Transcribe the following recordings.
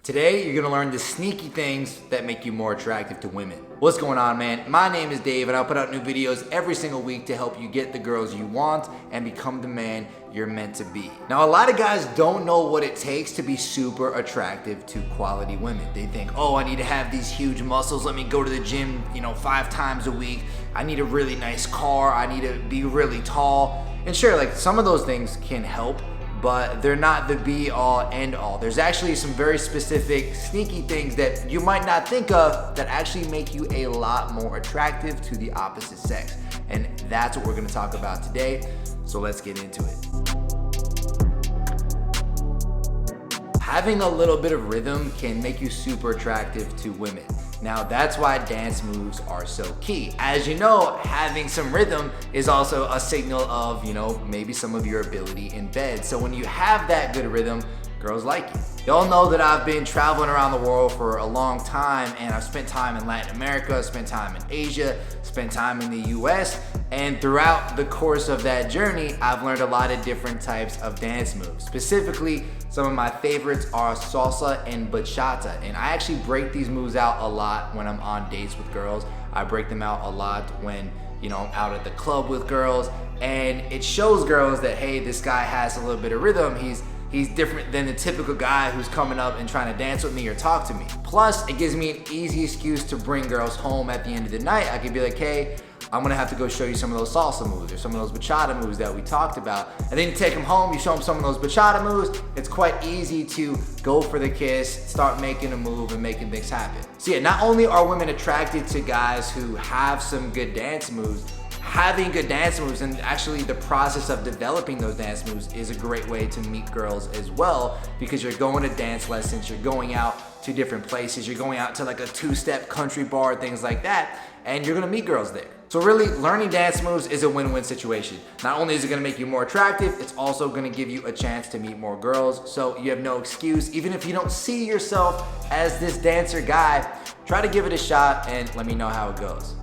Today, you're gonna learn the sneaky things that make you more attractive to women. What's going on, man? My name is Dave, and I'll put out new videos every single week to help you get the girls you want and become the man you're meant to be. Now, a lot of guys don't know what it takes to be super attractive to quality women. They think, oh, I need to have these huge muscles. Let me go to the gym, 5 times a week. I need a really nice car. I need to be really tall. And sure, like some of those things can help, but they're not the be all end all. There's actually some very specific sneaky things that you might not think of that actually make you a lot more attractive to the opposite sex. And that's what we're gonna talk about today. So let's get into it. Having a little bit of rhythm can make you super attractive to women. Now that's why dance moves are so key. As you know, having some rhythm is also a signal of, maybe some of your ability in bed. So when you have that good rhythm, girls like you. Y'all know that I've been traveling around the world for a long time, and I've spent time in Latin America, spent time in Asia, spent time in the US, and throughout the course of that journey, I've learned a lot of different types of dance moves. Specifically, some of my favorites are salsa and bachata, and I actually break these moves out a lot when I'm on dates with girls. I break them out a lot when I'm out at the club with girls, and it shows girls that, hey, this guy has a little bit of rhythm. He's different than the typical guy who's coming up and trying to dance with me or talk to me. Plus, it gives me an easy excuse to bring girls home at the end of the night. I could be like, hey, I'm gonna have to go show you some of those salsa moves or some of those bachata moves that we talked about. And then you take them home, you show them some of those bachata moves. It's quite easy to go for the kiss, start making a move and making things happen. So yeah, not only are women attracted to guys who have some good dance moves, having good dance moves and actually the process of developing those dance moves is a great way to meet girls as well, because you're going to dance lessons, you're going out to different places, you're going out to like a 2-step country bar, things like that, and you're gonna meet girls there. So really, learning dance moves is a win-win situation. Not only is it gonna make you more attractive, it's also gonna give you a chance to meet more girls, so you have no excuse. Even if you don't see yourself as this dancer guy, try to give it a shot and let me know how it goes.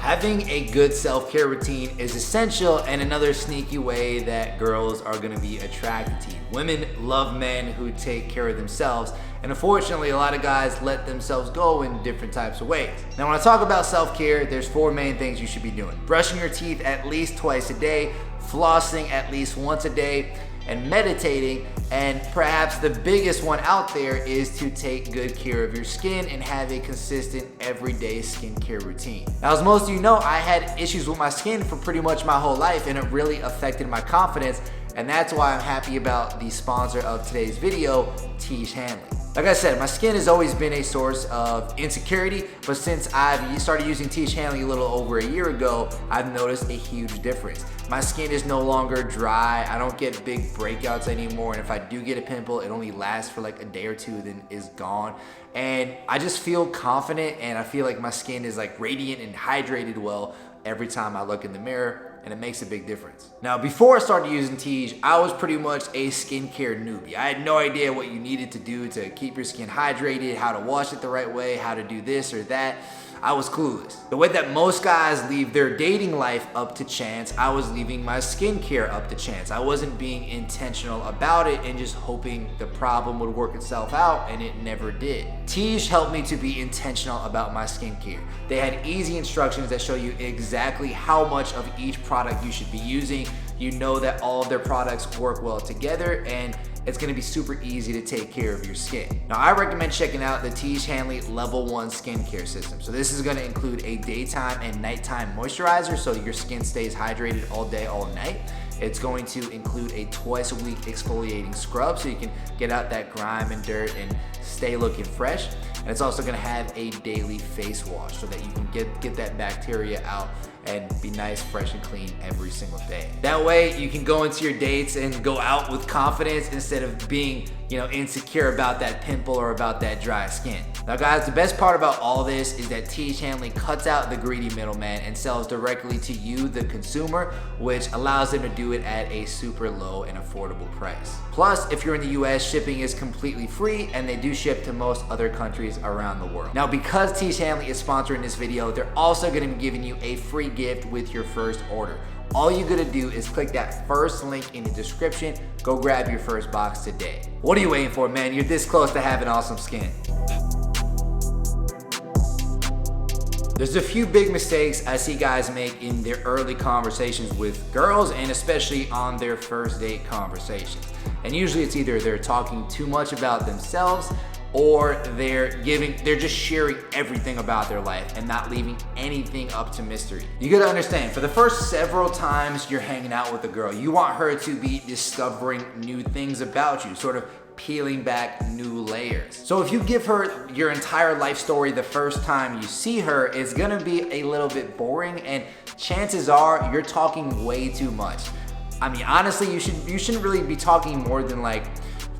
Having a good self-care routine is essential and another sneaky way that girls are gonna be attracted to you. Women love men who take care of themselves, and unfortunately, a lot of guys let themselves go in different types of ways. Now, when I talk about self-care, there's 4 main things you should be doing. Brushing your teeth at least twice a day, flossing at least once a day, and meditating, and perhaps the biggest one out there is to take good care of your skin and have a consistent everyday skincare routine. Now, as most of you know, I had issues with my skin for pretty much my whole life, and it really affected my confidence, and that's why I'm happy about the sponsor of today's video, Tiege Hanley. Like I said, my skin has always been a source of insecurity, but since I've started using Tiege Hanley a little over a year ago, I've noticed a huge difference. My skin is no longer dry, I don't get big breakouts anymore, and if I do get a pimple, it only lasts for like a day or two, then is gone. And I just feel confident, and I feel like my skin is like radiant and hydrated well every time I look in the mirror, and it makes a big difference. Now, before I started using Tiege, I was pretty much a skincare newbie. I had no idea what you needed to do to keep your skin hydrated, how to wash it the right way, how to do this or that. I was clueless. The way that most guys leave their dating life up to chance, I was leaving my skincare up to chance. I wasn't being intentional about it and just hoping the problem would work itself out, and it never did. Tiege helped me to be intentional about my skincare. They had easy instructions that show you exactly how much of each product you should be using. You know that all of their products work well together, and it's gonna be super easy to take care of your skin. Now, I recommend checking out the Tiege Hanley Level 1 skincare system. So this is gonna include a daytime and nighttime moisturizer, so your skin stays hydrated all day, all night. It's going to include a twice a week exfoliating scrub, so you can get out that grime and dirt and stay looking fresh. And it's also gonna have a daily face wash so that you can get that bacteria out and be nice, fresh, and clean every single day. That way you can go into your dates and go out with confidence instead of being, insecure about that pimple or about that dry skin. Now guys, the best part about all this is that Tiege Hanley cuts out the greedy middleman and sells directly to you, the consumer, which allows them to do it at a super low and affordable price. Plus, if you're in the US, shipping is completely free, and they do ship to most other countries countries around the world. Now, because Tish Hanley is sponsoring this video, they're also gonna be giving you a free gift with your first order. All you gotta do is click that first link in the description. Go grab your first box today. What are you waiting for, man? You're this close to having awesome skin. There's a few big mistakes I see guys make in their early conversations with girls, and especially on their first date conversations. And usually it's either they're talking too much about themselves, or they're just sharing everything about their life and not leaving anything up to mystery. You gotta understand, for the first several times you're hanging out with a girl, you want her to be discovering new things about you, sort of peeling back new layers. So if you give her your entire life story the first time you see her, it's gonna be a little bit boring, and chances are you're talking way too much. I mean, honestly, you shouldn't really be talking more than like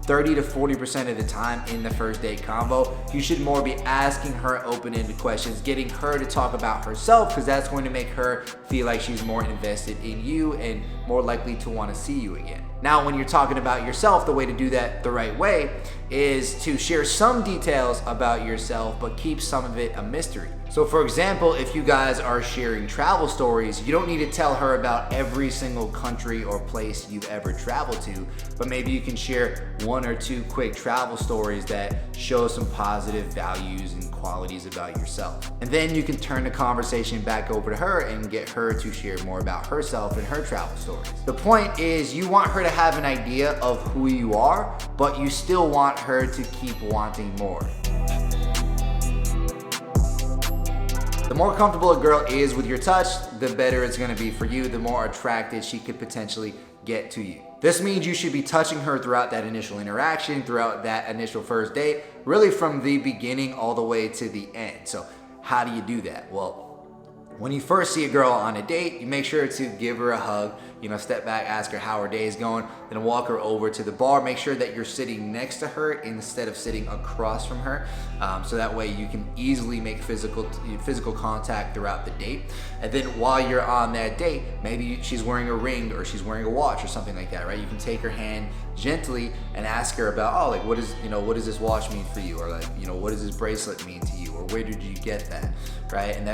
30 to 40% of the time in the first date convo. You should more be asking her open-ended questions, getting her to talk about herself, because that's going to make her feel like she's more invested in you and more likely to want to see you again. Now, when you're talking about yourself, the way to do that the right way is to share some details about yourself, but keep some of it a mystery. So for example, if you guys are sharing travel stories, you don't need to tell her about every single country or place you've ever traveled to, but maybe you can share one or two quick travel stories that show some positive values and qualities about yourself. And then you can turn the conversation back over to her and get her to share more about herself and her travel stories. The point is, you want her to have an idea of who you are, but you still want her to keep wanting more. The more comfortable a girl is with your touch, the better it's gonna be for you, the more attracted she could potentially get to you. This means you should be touching her throughout that initial interaction, throughout that initial first date, really from the beginning all the way to the end. So how do you do that? Well, when you first see a girl on a date, you make sure to give her a hug, step back, ask her how her day is going, then walk her over to the bar. Make sure that you're sitting next to her instead of sitting across from her, so that way you can easily make physical contact throughout the date. And then while you're on that date, maybe she's wearing a ring or she's wearing a watch or something like that, right? You can take her hand gently and ask her about, what does this watch mean for you? Or what does this bracelet mean to you? Or where did you get that, right? And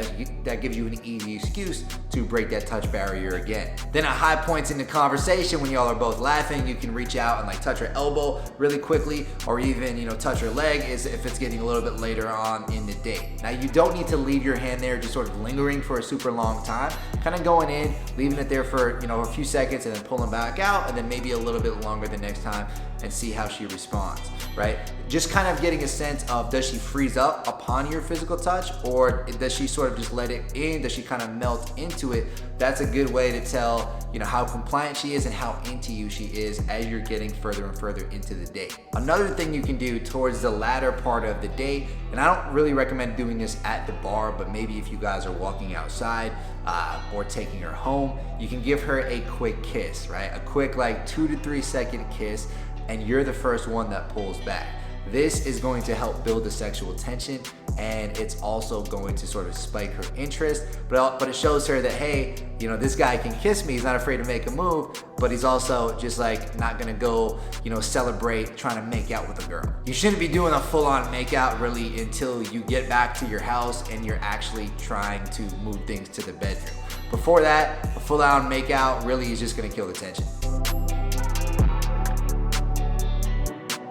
that gives you an easy excuse to break that touch barrier again. Then at high points in the conversation, when y'all are both laughing, you can reach out and touch her elbow really quickly, or even touch her leg if it's getting a little bit later on in the date. Now, you don't need to leave your hand there just sort of lingering for a super long time. Kind of going in, leaving it there for a few seconds, and then pulling back out, and then maybe a little bit longer the next time, and see how she responds, right? Just kind of getting a sense of, does she freeze up upon your physical touch, or does she sort of just let it in? Does she kind of melt into it? That's a good way to tell how compliant she is and how into you she is as you're getting further and further into the date. Another thing you can do towards the latter part of the date, and I don't really recommend doing this at the bar, but maybe if you guys are walking outside or taking her home, you can give her a quick kiss, right? A quick 2 to 3 second kiss, and you're the first one that pulls back. This is going to help build the sexual tension, and it's also going to sort of spike her interest, but it shows her that, hey, this guy can kiss me, he's not afraid to make a move, but he's also just not gonna go, celebrate trying to make out with a girl. You shouldn't be doing a full-on makeout really until you get back to your house and you're actually trying to move things to the bedroom. Before that, a full-on makeout really is just gonna kill the tension.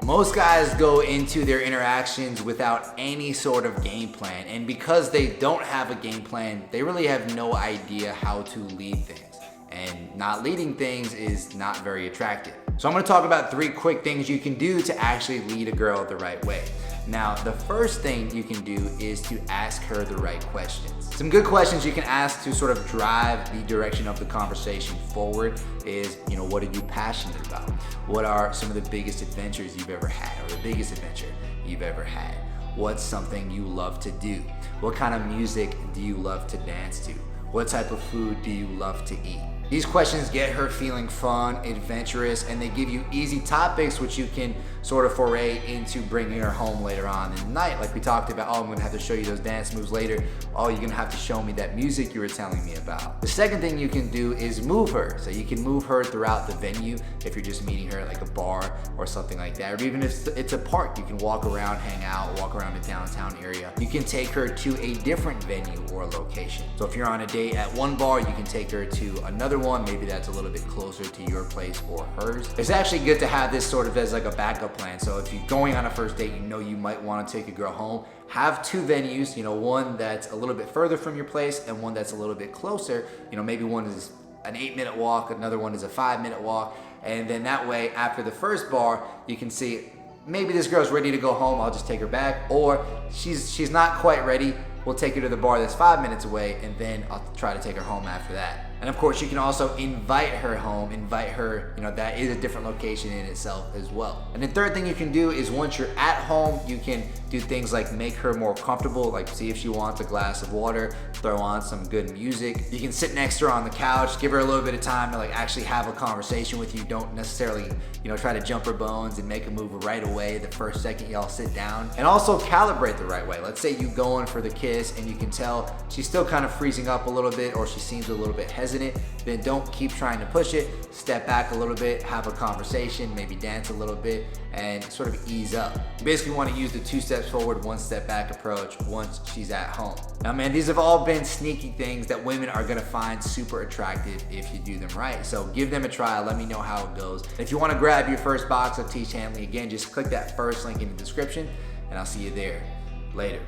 Most guys go into their interactions without any sort of game plan, and because they don't have a game plan, they really have no idea how to lead things, and not leading things is not very attractive. So I'm gonna talk about 3 quick things you can do to actually lead a girl the right way. Now, the first thing you can do is to ask her the right questions. Some good questions you can ask to sort of drive the direction of the conversation forward is, what are you passionate about? What are some of the biggest adventures you've ever had, or the biggest adventure you've ever had? What's something you love to do? What kind of music do you love to dance to? What type of food do you love to eat? These questions get her feeling fun, adventurous, and they give you easy topics which you can sort of foray into bringing her home later on in the night. Like we talked about, oh, I'm gonna have to show you those dance moves later. Oh, you're gonna have to show me that music you were telling me about. The second thing you can do is move her. So you can move her throughout the venue if you're just meeting her at like a bar or something like that. Or even if it's a park, you can walk around, hang out, walk around the downtown area. You can take her to a different venue or location. So if you're on a date at one bar, you can take her to another one, maybe that's a little bit closer to your place or hers. It's actually good to have this sort of as like a backup plan. So if you're going on a first date, you know you might want to take a girl home, have two venues, one that's a little bit further from your place and one that's a little bit closer. Maybe one is an 8-minute walk, another one is a 5-minute walk. And then that way, after the first bar, you can see maybe this girl's ready to go home, I'll just take her back. Or she's not quite ready, we'll take her to the bar that's 5 minutes away, and then I'll try to take her home after that. And of course, you can also invite her home, that is a different location in itself as well. And the third thing you can do is once you're at home, you can do things like make her more comfortable, like see if she wants a glass of water, throw on some good music. You can sit next to her on the couch, give her a little bit of time to actually have a conversation with you. Don't necessarily, try to jump her bones and make a move right away the first second y'all sit down. And also calibrate the right way. Let's say you go in for the kiss and you can tell she's still kind of freezing up a little bit or she seems a little bit hesitant. Then don't keep trying to push it. Step back a little bit, have a conversation, maybe dance a little bit, and sort of ease up. You basically want to use the 2 steps forward, 1 step back approach once she's at home. Now, man, these have all been sneaky things that women are gonna find super attractive if you do them right. So give them a try. Let me know how it goes. If you want to grab your first box of Teach Handling, again, just click that first link in the description, and I'll see you there. Later.